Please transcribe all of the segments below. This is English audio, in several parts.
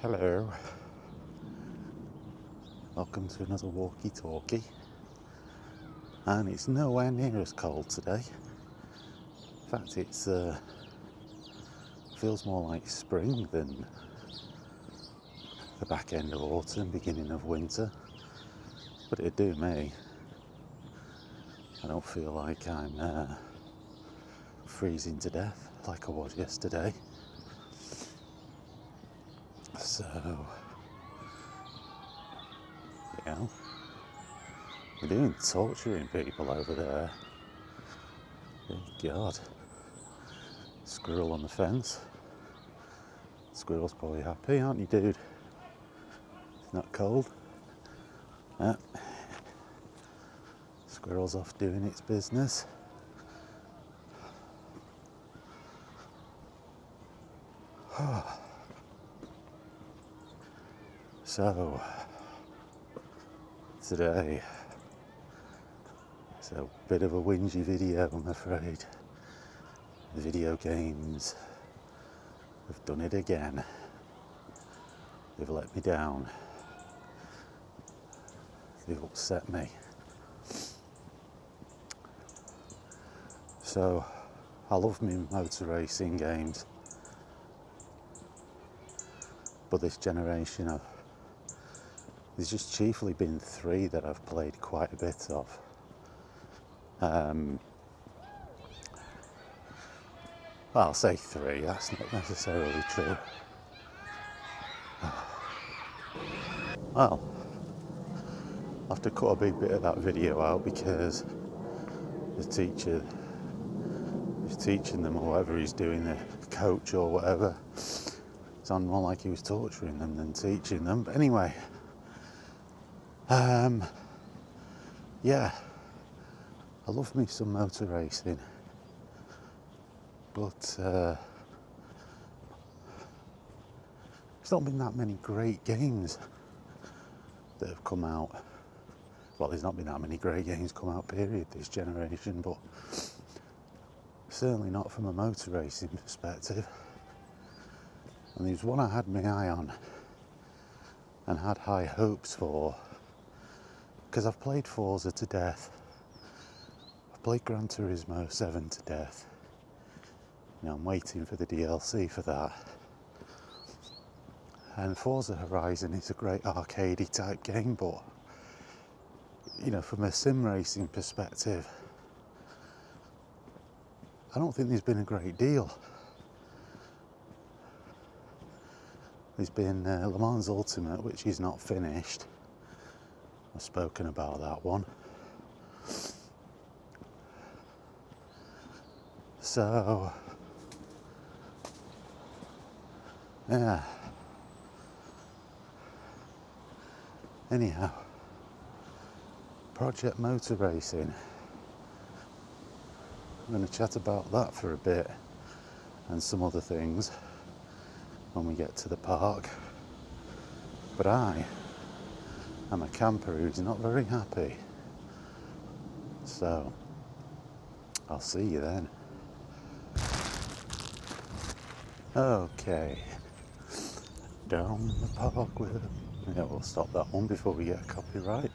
Hello, welcome to another Walkie Talkie, and it's nowhere near as cold today. In fact, it feels more like spring than the back end of autumn, beginning of winter, but it'd do me. I don't feel like I'm freezing to death like I was yesterday. So, you know, we're doing torturing people over there. Good God. Squirrel on the fence. Squirrel's probably happy, aren't you, dude? It's not cold. Squirrel's off doing its business. So, today, it's a bit of a whingy video, I'm afraid. The video games have done it again. They've let me down. They've upset me. So, I love me motor racing games, but this generation, there's just chiefly been 3 that I've played quite a bit of. Well, I'll say 3, that's not necessarily true. Well, I have to cut a big bit of that video out because the teacher is teaching them, or whatever he's doing, the coach or whatever. It sounded more like he was torturing them than teaching them. But anyway, yeah, I love me some motor racing, but there's not been that many great games that have come out. Well, there's not been that many great games come out, period, this generation, but certainly not from a motor racing perspective. And there's one I had my eye on and had high hopes for, because I've played Forza to death. I've played Gran Turismo 7 to death. You know, I'm waiting for the DLC for that. And Forza Horizon is a great arcadey type game, but you know, from a sim racing perspective, I don't think there's been a great deal. There's been Le Mans Ultimate, which is not finished. I've spoken about that one. So, yeah. Anyhow, Project Motor Racing. I'm going to chat about that for a bit and some other things when we get to the park. But I am a camper who's not very happy. So, I'll see you then. Okay. Down the park with... Yeah, we'll stop that one before we get a copyright.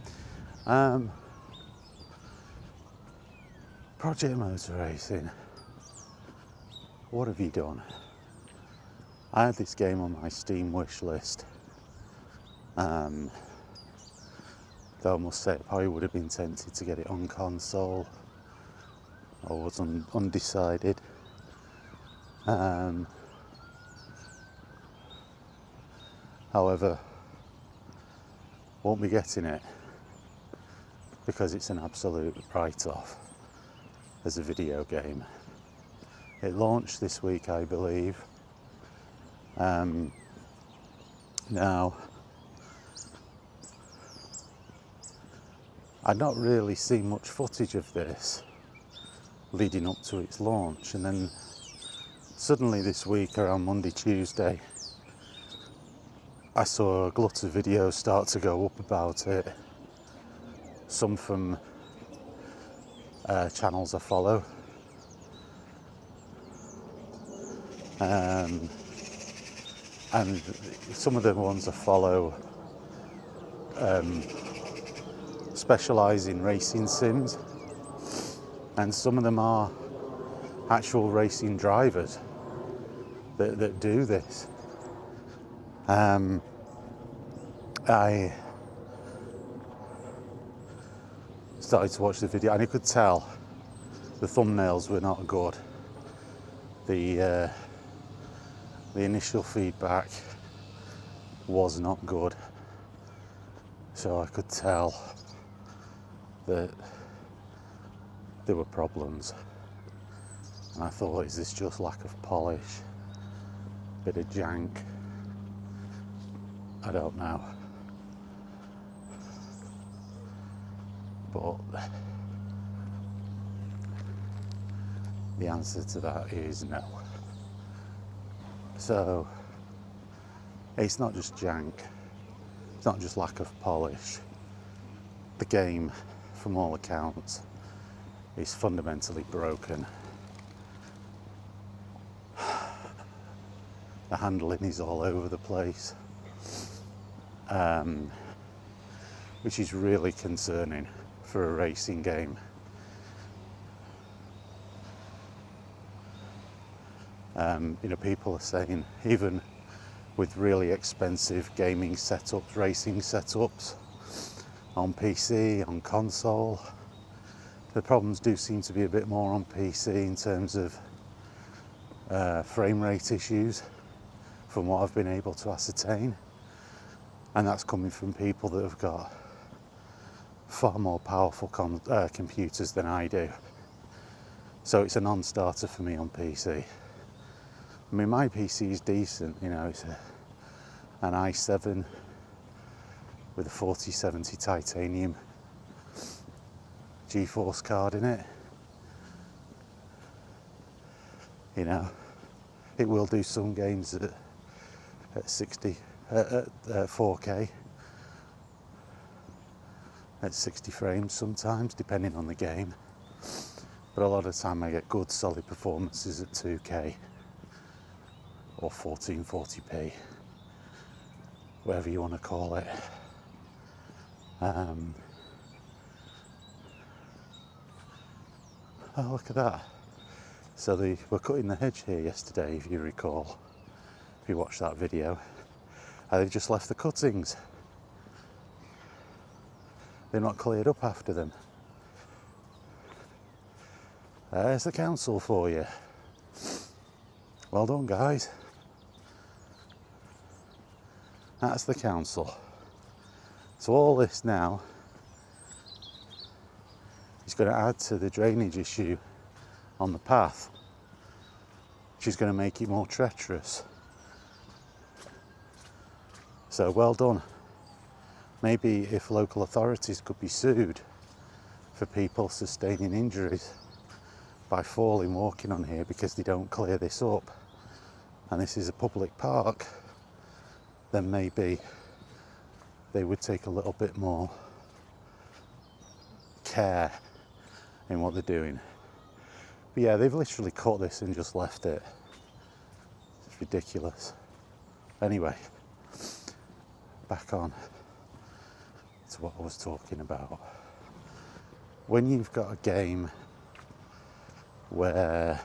Project Motor Racing. What have you done? I had this game on my Steam wish list. Though I must say I probably would have been tempted to get it on console. I was undecided. However, won't be getting it because it's an absolute write-off as a video game. It launched this week, I believe. Now, I'd not really seen much footage of this leading up to its launch, and then suddenly this week, around Monday, Tuesday, I saw a glut of videos start to go up about it. Some from channels I follow. and some of the ones I follow specialise in racing sims, and some of them are actual racing drivers that do this. I started to watch the video and I could tell the thumbnails were not good. The initial feedback was not good, so I could tell that there were problems, and I thought, is this just lack of polish, bit of jank? I don't know, but the answer to that is no. So it's not just jank, it's not just lack of polish. The game, from all accounts, is fundamentally broken. The handling is all over the place, which is really concerning for a racing game. People are saying even with really expensive gaming setups, racing setups, on PC, on console, the problems do seem to be a bit more on PC in terms of frame rate issues, from what I've been able to ascertain. And that's coming from people that have got far more powerful computers than I do. So it's a non-starter for me on PC. I mean, my PC is decent, it's an i7 with a 4070 titanium GeForce card in it. It will do some games at 4K, at 60 frames sometimes, depending on the game. But a lot of the time I get good solid performances at 2K or 1440p, whatever you want to call it. Oh, look at that. So they were cutting the hedge here yesterday, if you recall, if you watched that video. And they've just left the cuttings. They're not cleared up after them. There's the council for you. Well done, guys. That's the council. So all this now is going to add to the drainage issue on the path, which is going to make it more treacherous. So well done. Maybe if local authorities could be sued for people sustaining injuries by falling walking on here because they don't clear this up, and this is a public park, then maybe they would take a little bit more care in what they're doing. But yeah, they've literally cut this and just left it. It's ridiculous. Anyway, back on to what I was talking about. When you've got a game where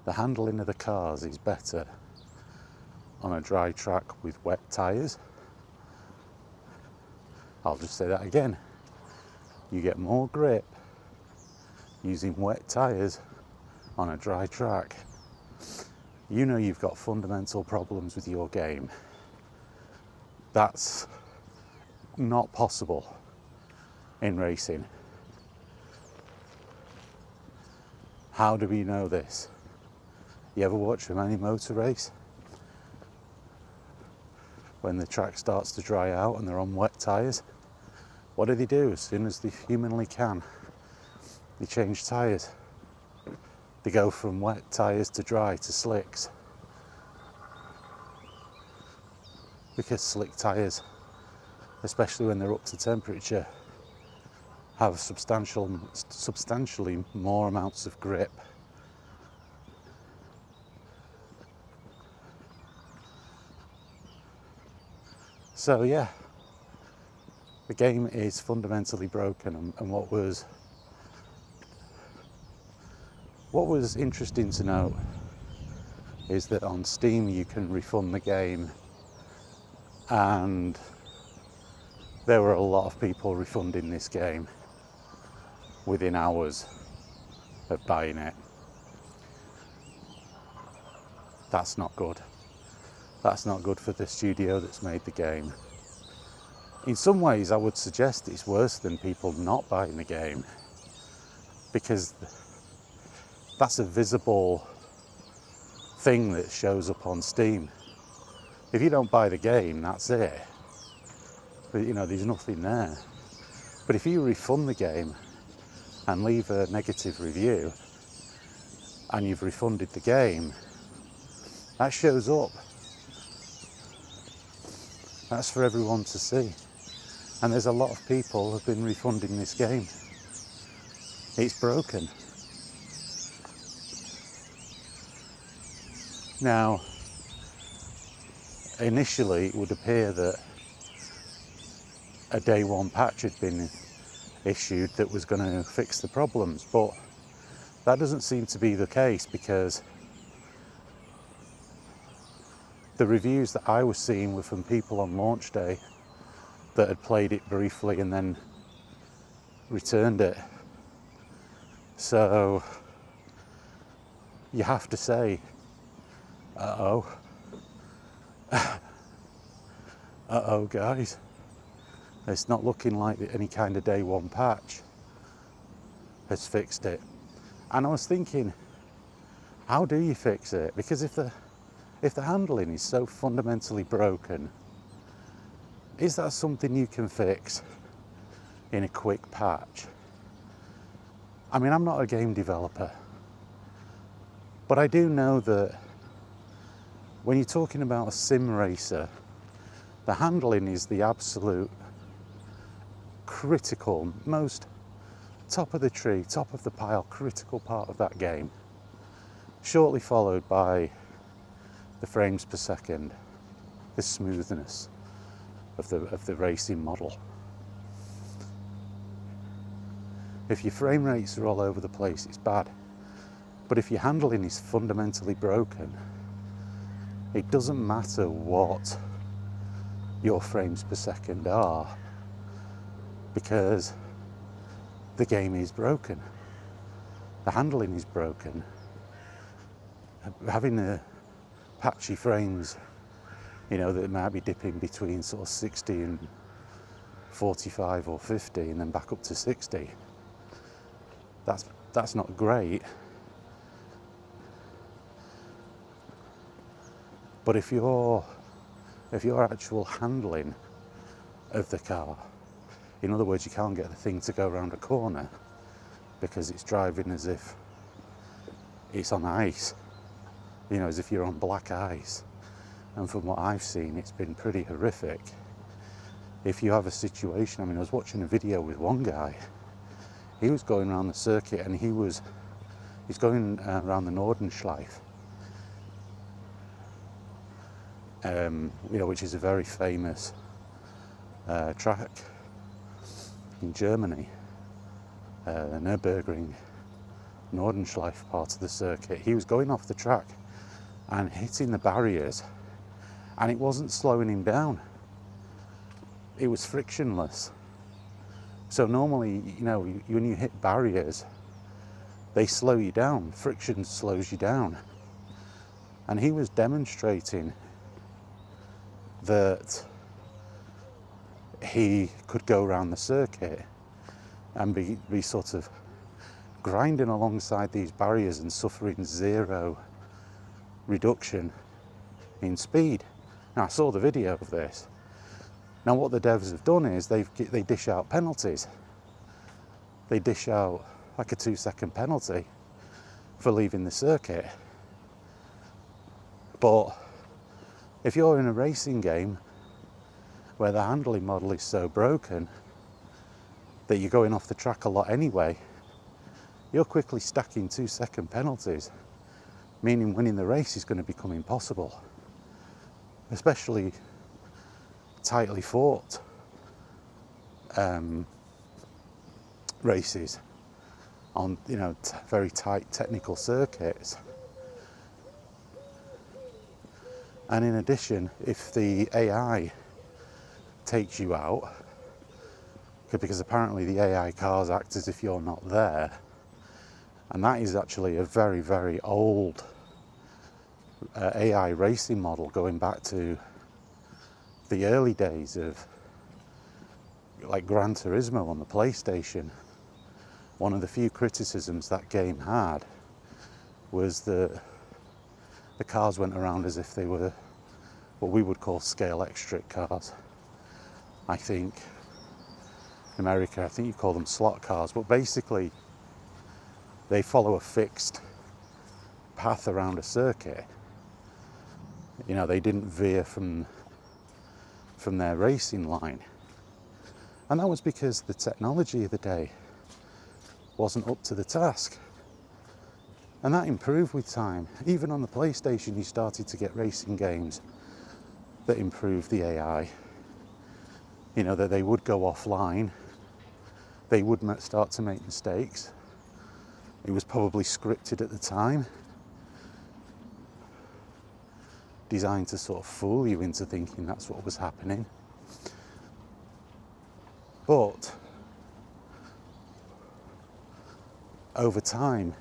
the handling of the cars is better on a dry track with wet tyres, I'll just say that again. You get more grip using wet tyres on a dry track. You've got fundamental problems with your game. That's not possible in racing. How do we know this? You ever watch a mini motor race? When the track starts to dry out and they're on wet tyres, what do they do as soon as they humanly can? They change tyres. They go from wet tyres to dry to slicks. Because slick tyres, especially when they're up to temperature, have substantially more amounts of grip So yeah, the game is fundamentally broken, and what was interesting to note is that on Steam you can refund the game, and there were a lot of people refunding this game within hours of buying it. That's not good. That's not good for the studio that's made the game. In some ways, I would suggest it's worse than people not buying the game, because that's a visible thing that shows up on Steam. If you don't buy the game, that's it. But, you know, there's nothing there. But if you refund the game and leave a negative review and you've refunded the game, that shows up. That's for everyone to see. And there's a lot of people who've been refunding this game. It's broken. Now, initially it would appear that a day one patch had been issued that was going to fix the problems, but that doesn't seem to be the case, because the reviews that I was seeing were from people on launch day that had played it briefly and then returned it. So you have to say, uh-oh guys, it's not looking like any kind of day one patch has fixed it. And I was thinking, how do you fix it? Because if the handling is so fundamentally broken, is that something you can fix in a quick patch? I mean, I'm not a game developer, but I do know that when you're talking about a sim racer, the handling is the absolute critical, most top of the tree, top of the pile, critical part of that game, shortly followed by the frames per second, the smoothness of the racing model. If your frame rates are all over the place, it's bad. But if your handling is fundamentally broken, it doesn't matter what your frames per second are, because the game is broken. The handling is broken. Having the patchy frames, you know, that might be dipping between sort of 60 and 45 or 50 and then back up to 60, that's not great. But if your actual handling of the car, in other words, you can't get the thing to go around a corner because it's driving as if it's on ice, you know, as if you're on black ice. And from what I've seen, it's been pretty horrific. If you have a situation, I mean, I was watching a video with one guy. He was going around the circuit, and he's going around the Nordenschleife, you know, which is a very famous track in Germany, the Nürburgring Nordenschleife part of the circuit. He was going off the track and hitting the barriers, and it wasn't slowing him down. It was frictionless. So normally, you know, when you hit barriers, they slow you down. Friction slows you down. And he was demonstrating that he could go around the circuit and be sort of grinding alongside these barriers and suffering zero reduction in speed. Now, I saw the video of this. Now, what the devs have done is they dish out penalties. They dish out like a 2-second penalty for leaving the circuit. But if you're in a racing game where the handling model is so broken that you're going off the track a lot anyway, you're quickly stacking 2-second penalties, meaning winning the race is going to become impossible. Especially tightly fought races on, you know, very tight technical circuits. And in addition, if the AI takes you out, because apparently the AI cars act as if you're not there, and that is actually a very, very old AI racing model going back to the early days of like Gran Turismo on the PlayStation. One of the few criticisms that game had was that the cars went around as if they were what we would call scale-extric cars. I think in America, I think you call them slot cars, but basically they follow a fixed path around a circuit. You know, they didn't veer from their racing line. And that was because the technology of the day wasn't up to the task. And that improved with time. Even on the PlayStation, you started to get racing games that improved the AI. You know, that they would go offline, they would start to make mistakes. It was probably scripted at the time, designed to sort of fool you into thinking that's what was happening. But over time,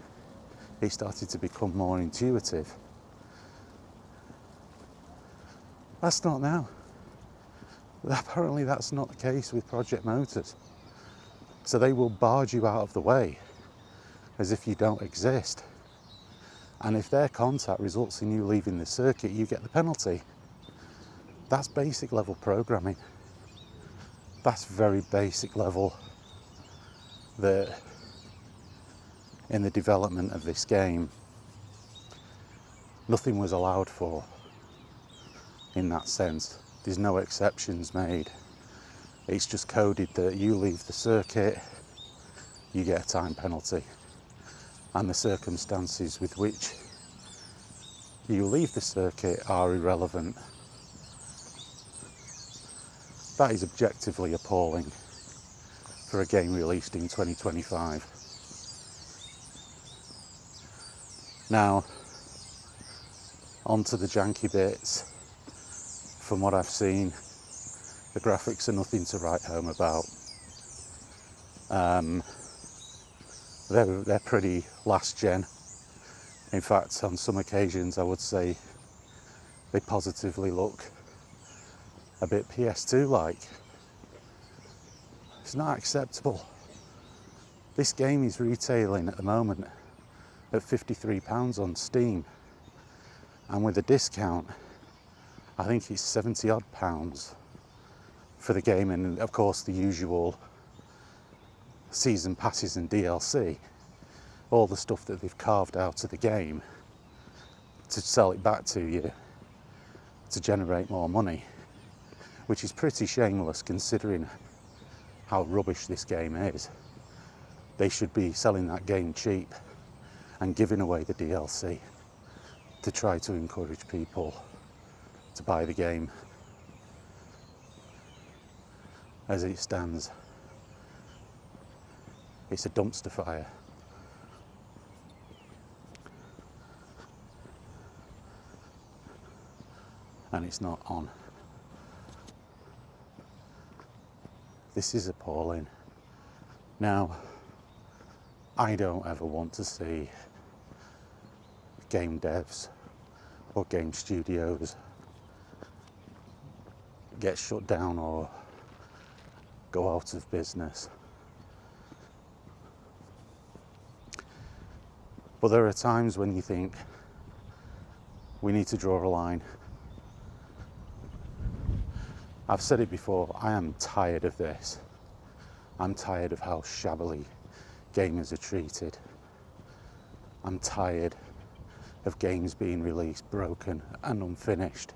it started to become more intuitive. That's not now. Apparently that's not the case with Project Motors. So they will barge you out of the way as if you don't exist. And if their contact results in you leaving the circuit, you get the penalty. That's basic level programming. That's very basic level that in the development of this game, nothing was allowed for in that sense. There's no exceptions made. It's just coded that you leave the circuit, you get a time penalty. And the circumstances with which you leave the circuit are irrelevant. That is objectively appalling for a game released in 2025. Now, onto the janky bits. From what I've seen, the graphics are nothing to write home about. They're pretty last gen. In fact, on some occasions I would say they positively look a bit PS2-like. It's not acceptable. This game is retailing at the moment at £53 on Steam, and with a discount I think it's 70 odd pounds for the game, and of course the usual season passes and DLC, all the stuff that they've carved out of the game to sell it back to you to generate more money, which is pretty shameless considering how rubbish this game is. They should be selling that game cheap and giving away the DLC to try to encourage people to buy the game. As it stands, it's a dumpster fire. And it's not on. This is appalling. Now, I don't ever want to see game devs or game studios get shut down or go out of business. But there are times when you think we need to draw a line. I've said it before, I am tired of this. I'm tired of how shabbily gamers are treated. I'm tired of games being released broken and unfinished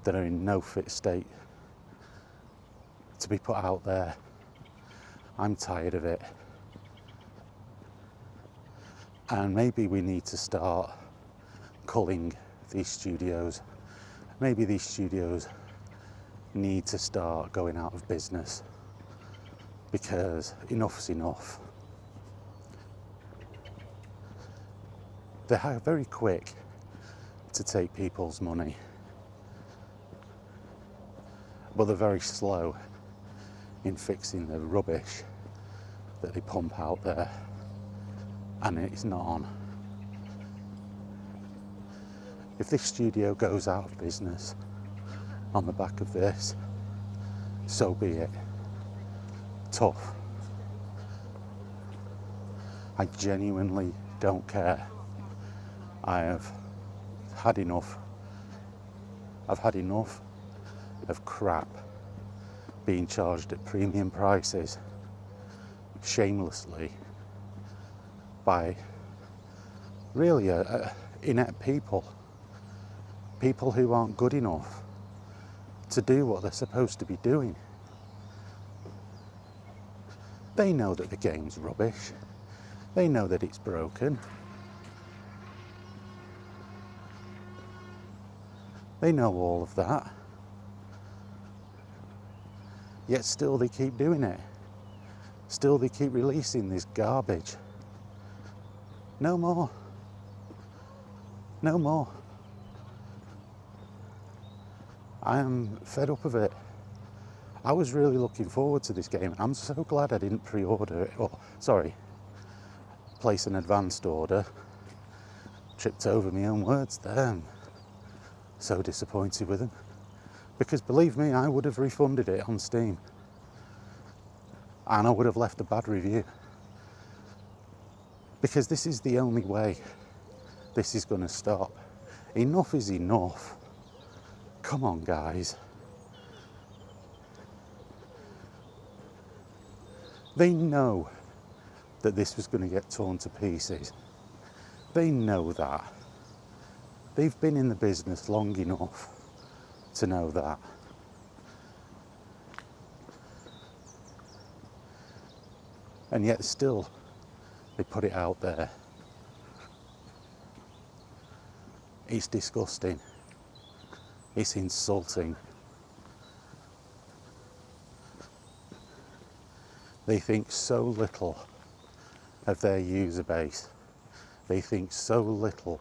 that are in no fit state to be put out there. I'm tired of it. And maybe we need to start culling these studios. Maybe these studios need to start going out of business, because enough's enough. They're very quick to take people's money, but they're very slow in fixing the rubbish that they pump out there, and it's not on. If this studio goes out of business on the back of this, so be it. Tough. I genuinely don't care. I have had enough. I've had enough of crap being charged at premium prices shamelessly by really inept people who aren't good enough to do what they're supposed to be doing. They know that the game's rubbish. They know that it's broken. They know all of that. Yet still they keep doing it. Still they keep releasing this garbage. No more. No more. I am fed up of it. I was really looking forward to this game. I'm so glad I didn't pre-order it, place an advanced order. Tripped over my own words there. I'm so disappointed with them. Because believe me, I would have refunded it on Steam. And I would have left a bad review. Because this is the only way this is going to stop. Enough is enough. Come on, guys. They know that this was going to get torn to pieces. They know that. They've been in the business long enough to know that. And yet still, they put it out there. It's disgusting. It's insulting. They think so little of their user base. They think so little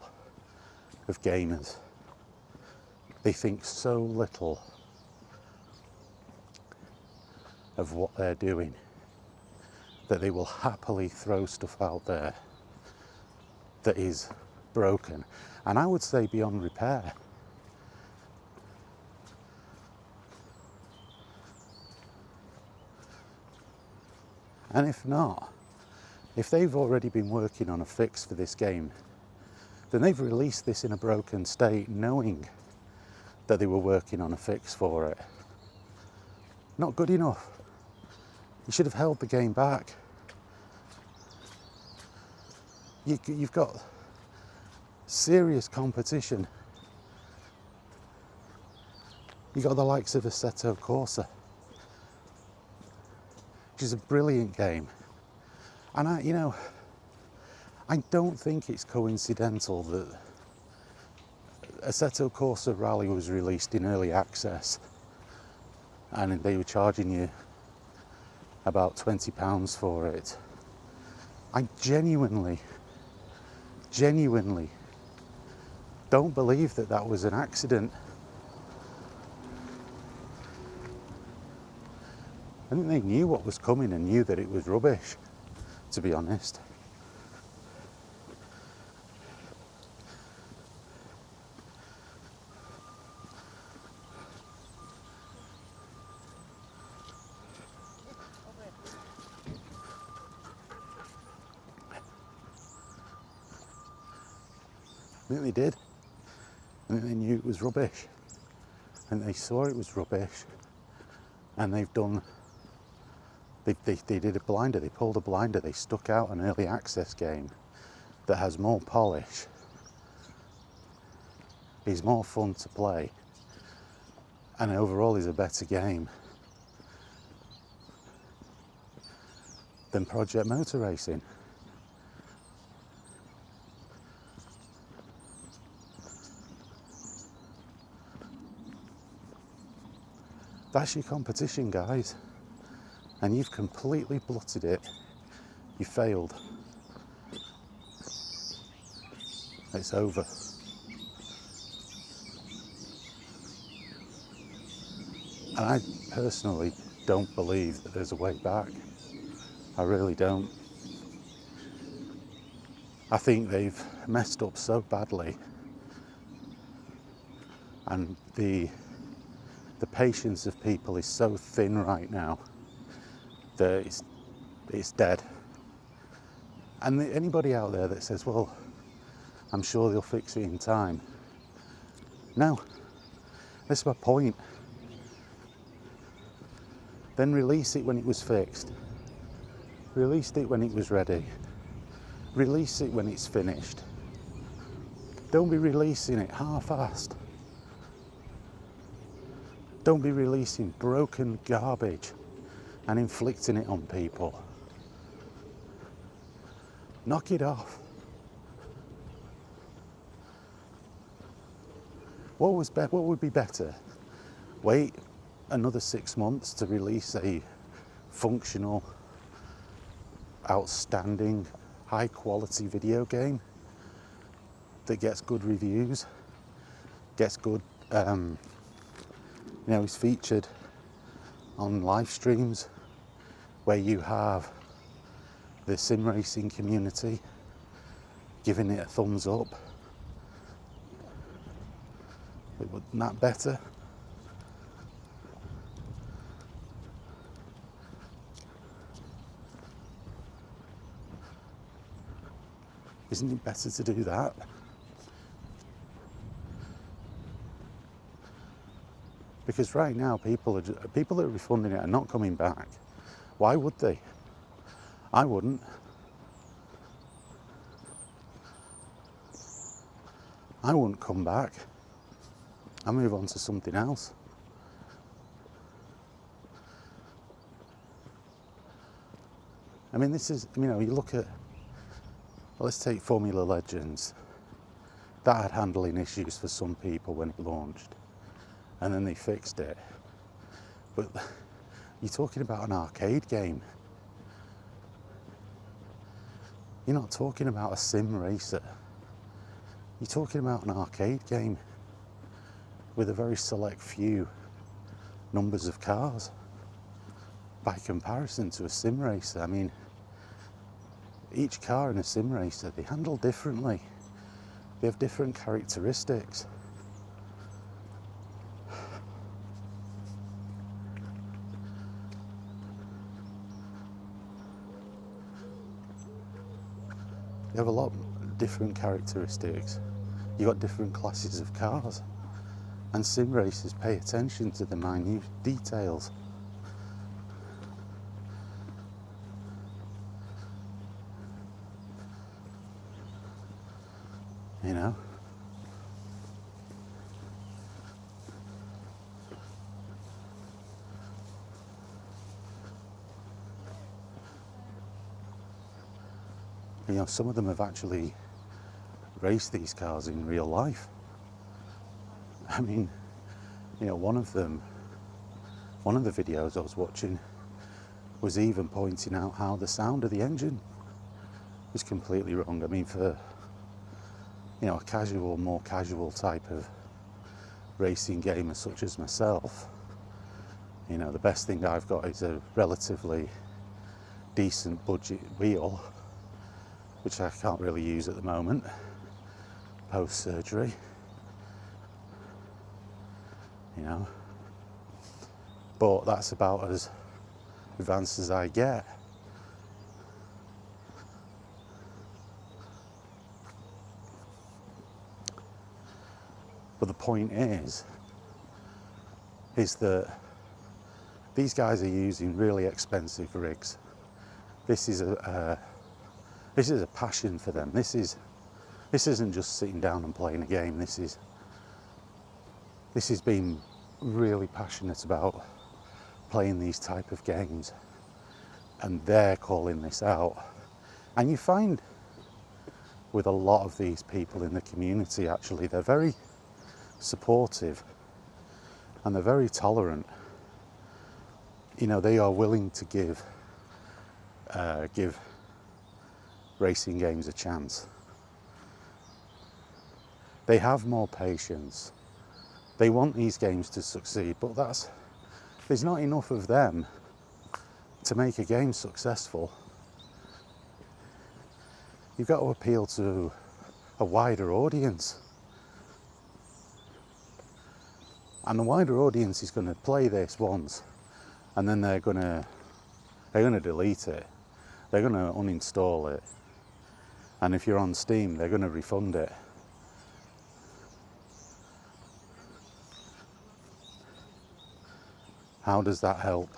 of gamers. They think so little of what they're doing that they will happily throw stuff out there that is broken, and I would say beyond repair. And if not, if they've already been working on a fix for this game, then they've released this in a broken state knowing that they were working on a fix for it. Not good enough. You should have held the game back. You've got serious competition. You've got the likes of Assetto Corsa, which is a brilliant game. And I don't think it's coincidental that Assetto Corsa Rally was released in early access and they were charging you about £20 for it. I genuinely don't believe that that was an accident. I think they knew what was coming and knew that it was rubbish, to be honest. I think they did. I think they knew it was rubbish. And they saw it was rubbish. And they've done... They did a blinder, they pulled a blinder, they stuck out an early access game that has more polish, is more fun to play, and overall is a better game than Project Motor Racing. That's your competition, guys. And you've completely blotted it. You failed. It's over. And I personally don't believe that there's a way back. I really don't. I think they've messed up so badly, and the patience of people is so thin right now that it's dead. And anybody out there that says, well, I'm sure they'll fix it in time. No, that's my point. Then release it when it was fixed. Release it when it was ready. Release it when it's finished. Don't be releasing it half-assed. Don't be releasing broken garbage and inflicting it on people. Knock it off. What would be better? Wait another 6 months to release a functional, outstanding, high quality video game that gets good reviews, gets good, is featured on live streams where you have the sim racing community giving it a thumbs up. Wouldn't that better? Isn't it better to do that? Because right now people that are refunding it are not coming back. Why would they? I wouldn't. I wouldn't come back. I'll move on to something else. I mean, this is, you look at, let's take Formula Legends. That had handling issues for some people when it launched, and then they fixed it. But you're talking about an arcade game. You're not talking about a sim racer. You're talking about an arcade game with a very select few numbers of cars by comparison to a sim racer. I mean, each car in a sim racer, they handle differently. They have different characteristics. You have a lot of different characteristics. You've got different classes of cars. And sim racers pay attention to the minute details. You know? Some of them have actually raced these cars in real life. I mean, one of the videos I was watching was even pointing out how the sound of the engine was completely wrong. I mean, for, a more casual type of racing gamer such as myself, the best thing I've got is a relatively decent budget wheel, which I can't really use at the moment, post-surgery, but that's about as advanced as I get. But the point is that these guys are using really expensive rigs. This is a passion for them. This isn't just sitting down and playing a game. This is being really passionate about playing these type of games, and they're calling this out. And you find with a lot of these people in the community, actually, they're very supportive and they're very tolerant. you know, they are willing to give racing games a chance. They have more patience. They want these games to succeed, but there's not enough of them to make a game successful. You've got to appeal to a wider audience. And the wider audience is going to play this once, and then they're going to delete it. They're going to uninstall it. And if you're on Steam, they're going to refund it. How does that help?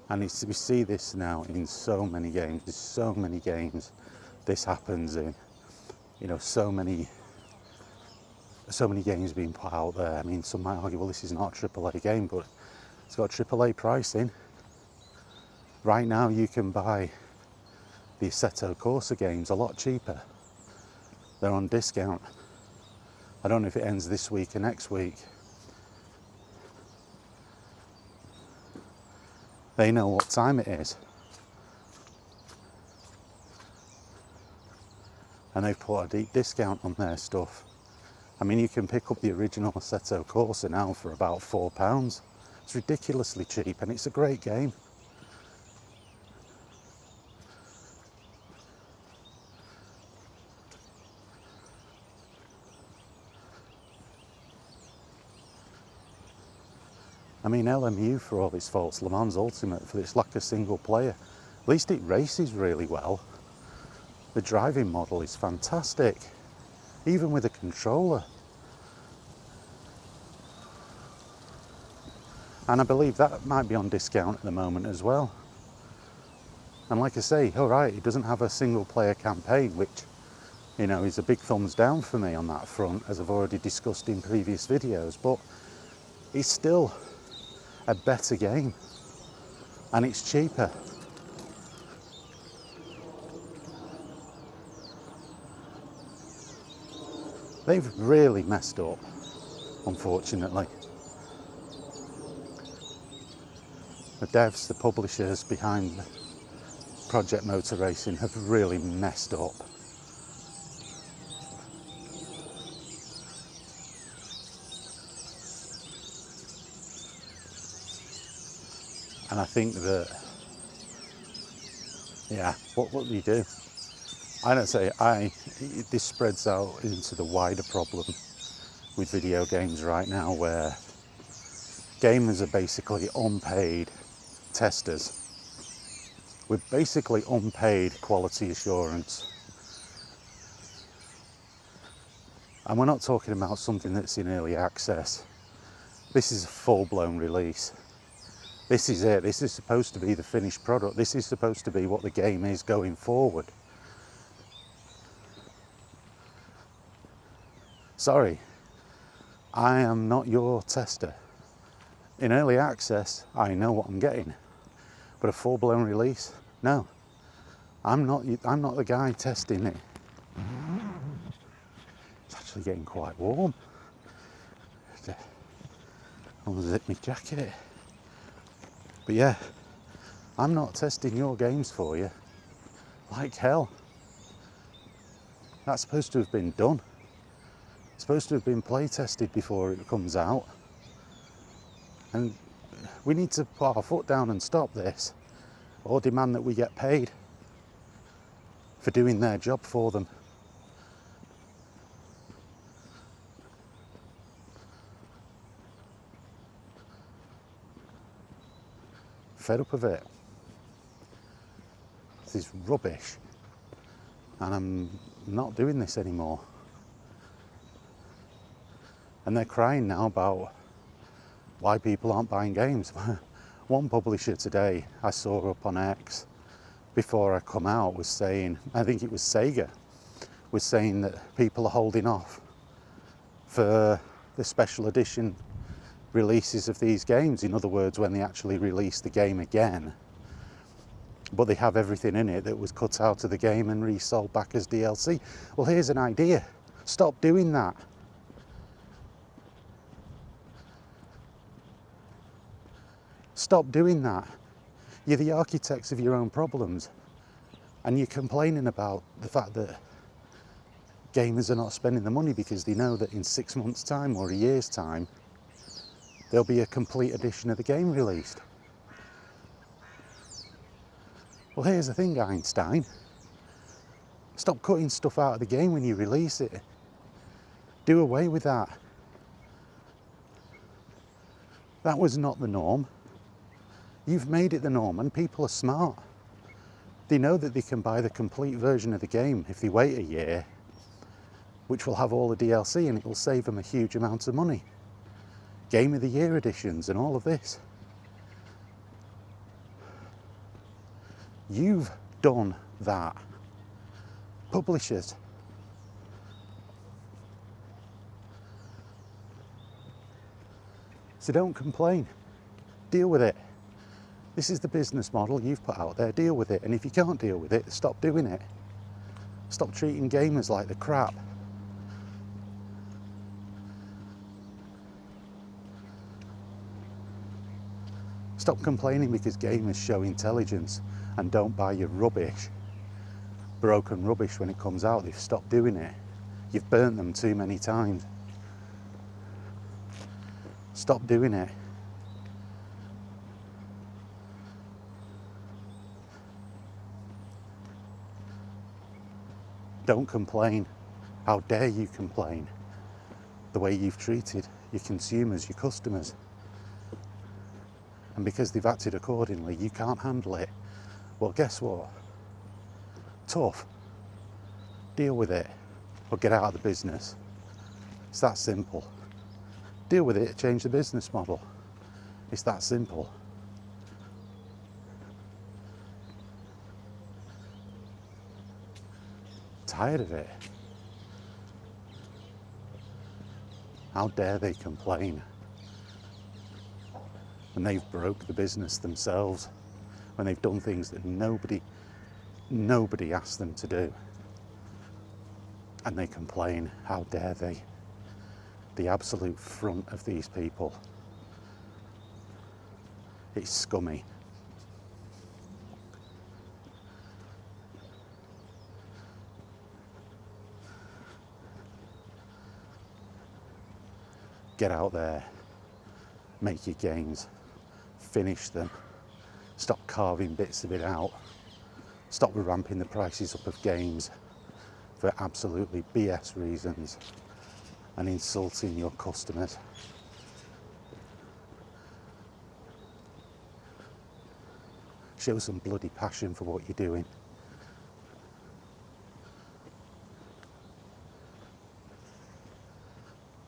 And we see this now in so many games. There's so many games this happens in. You know, so many games being put out there. I mean, some might argue, well, this is not a AAA game, but it's got AAA pricing. Right now, you can buy the Assetto Corsa games a lot cheaper. They're on discount. I don't know if it ends this week or next week. They know what time it is. And they've put a deep discount on their stuff. I mean, you can pick up the original Assetto Corsa now for about £4. It's ridiculously cheap, and it's a great game. I mean, LMU, for all its faults, Le Mans Ultimate, for its lack of single player, at least it races really well. The driving model is fantastic, even with a controller. And I believe that might be on discount at the moment as well. And like I say, all right, it doesn't have a single player campaign, which, you know, is a big thumbs down for me on that front, as I've already discussed in previous videos, but it's still a better game, and it's cheaper. They've really messed up, unfortunately. The devs, the publishers behind Project Motor Racing have really messed up. And I think that, yeah, what do you do? I don't say, this spreads out into the wider problem with video games right now, where gamers are basically unpaid testers with basically unpaid quality assurance. And we're not talking about something that's in early access. This is a full-blown release. This is it. This is supposed to be the finished product. This is supposed to be what the game is going forward. Sorry, I am not your tester. In early access, I know what I'm getting. But a full-blown release, no. I'm not the guy testing it. It's actually getting quite warm. I'll zip my jacket. But yeah, I'm not testing your games for you. Like hell. That's supposed to have been done. It's supposed to have been play tested before it comes out. And we need to put our foot down and stop this, or demand that we get paid for doing their job for them. Fed up of it. This is rubbish, and I'm not doing this anymore. And they're crying now about why people aren't buying games. One publisher today I saw up on X before I come out was saying, I think it was Sega, was saying that people are holding off for the special edition releases of these games. In other words, when they actually release the game again, but they have everything in it that was cut out of the game and resold back as DLC. Well, here's an idea. Stop doing that. Stop doing that. You're the architects of your own problems, and you're complaining about the fact that gamers are not spending the money because they know that in 6 months' time or a year's time there'll be a complete edition of the game released. Well, here's the thing, Einstein. Stop cutting stuff out of the game when you release it. Do away with that. That was not the norm. You've made it the norm, and people are smart. They know that they can buy the complete version of the game if they wait a year, which will have all the DLC, and it will save them a huge amount of money. Game of the Year editions and all of this. You've done that. Publishers. So don't complain. Deal with it. This is the business model you've put out there. Deal with it. And if you can't deal with it, stop doing it. Stop treating gamers like the crap. Stop complaining because gamers show intelligence and don't buy your rubbish, broken rubbish when it comes out. They've stopped doing it. You've burnt them too many times. Stop doing it. Don't complain. How dare you complain? The way you've treated your consumers, your customers. And because they've acted accordingly, you can't handle it. Well, guess what? Tough. Deal with it or get out of the business. It's that simple. Deal with it, change the business model. It's that simple. Tired of it. How dare they complain? When they've broke the business themselves, when they've done things that nobody asked them to do. And they complain, how dare they? The absolute front of these people. It's scummy. Get out there, make your games, finish them, stop carving bits of it out, stop ramping the prices up of games for absolutely BS reasons and insulting your customers. Show some bloody passion for what you're doing.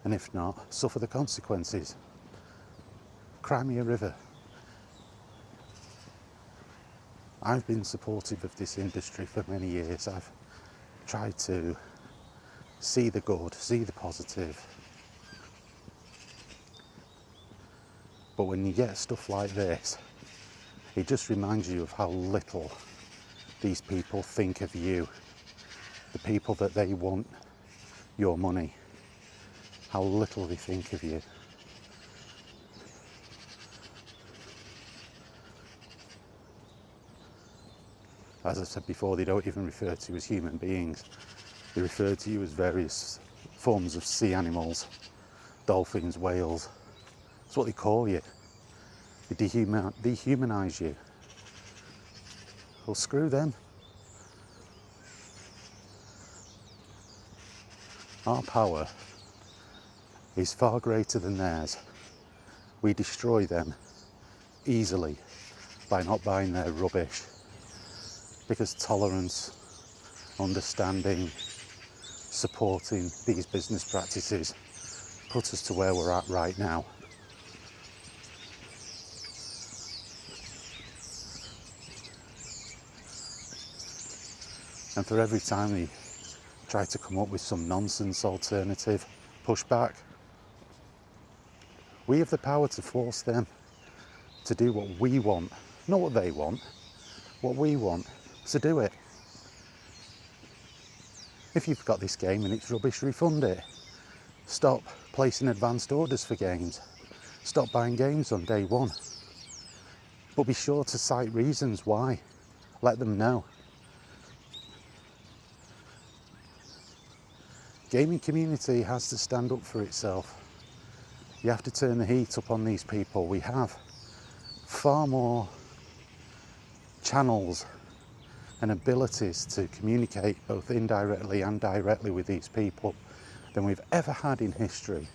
And if not, suffer the consequences. Cry me a river. I've been supportive of this industry for many years. I've tried to see the good, see the positive. But when you get stuff like this, it just reminds you of how little these people think of you. The people that they want your money. How little they think of you. As I said before, they don't even refer to you as human beings. They refer to you as various forms of sea animals, dolphins, whales. That's what they call you. They dehumanise you. Well, screw them. Our power is far greater than theirs. We destroy them easily by not buying their rubbish. Because tolerance, understanding, supporting these business practices put us to where we're at right now. And for every time they try to come up with some nonsense alternative pushback, we have the power to force them to do what we want, not what they want, what we want, so do it. If you've got this game and it's rubbish, refund it. Stop placing advanced orders for games. Stop buying games on day one. But be sure to cite reasons why. Let them know. Gaming community has to stand up for itself. You have to turn the heat up on these people. We have far more channels and abilities to communicate both indirectly and directly with these people than we've ever had in history.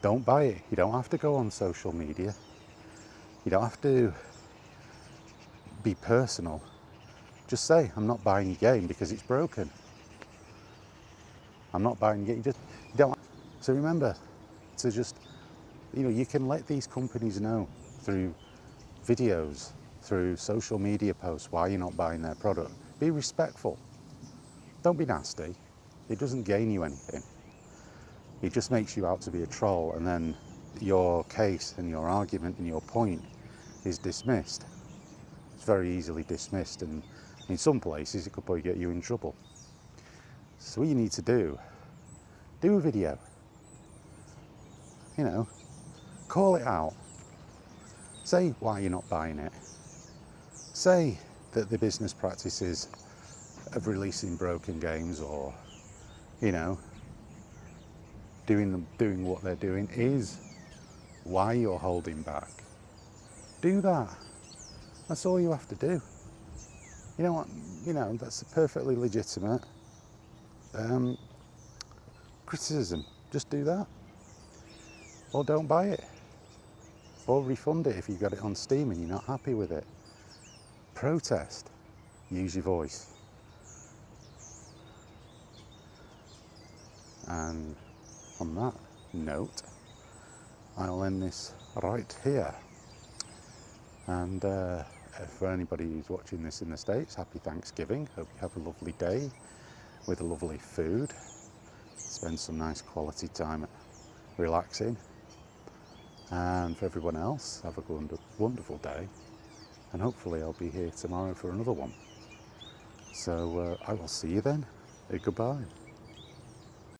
Don't buy it. You don't have to go on social media. You don't have to be personal. Just say, I'm not buying your game because it's broken. I'm not buying it. You don't. So remember to just, you can let these companies know through videos, through social media posts why you're not buying their product. Be respectful. Don't be nasty. It doesn't gain you anything. It just makes you out to be a troll, and then your case and your argument and your point is dismissed. It's very easily dismissed, and in some places it could probably get you in trouble. So what you need to do a video. Call it out. Say why you're not buying it. Say that the business practices of releasing broken games, or doing what they're doing, is why you're holding back. Do that. That's all you have to do. You know what? That's a perfectly legitimate criticism. Just do that. Or don't buy it. Or refund it if you got it on Steam and you're not happy with it. Protest. Use your voice. And on that note, I'll end this right here. And for anybody who's watching this in the States, happy Thanksgiving. Hope you have a lovely day with lovely food. Spend some nice quality time relaxing. And for everyone else, have a wonderful day. And hopefully I'll be here tomorrow for another one. So I will see you then. Goodbye.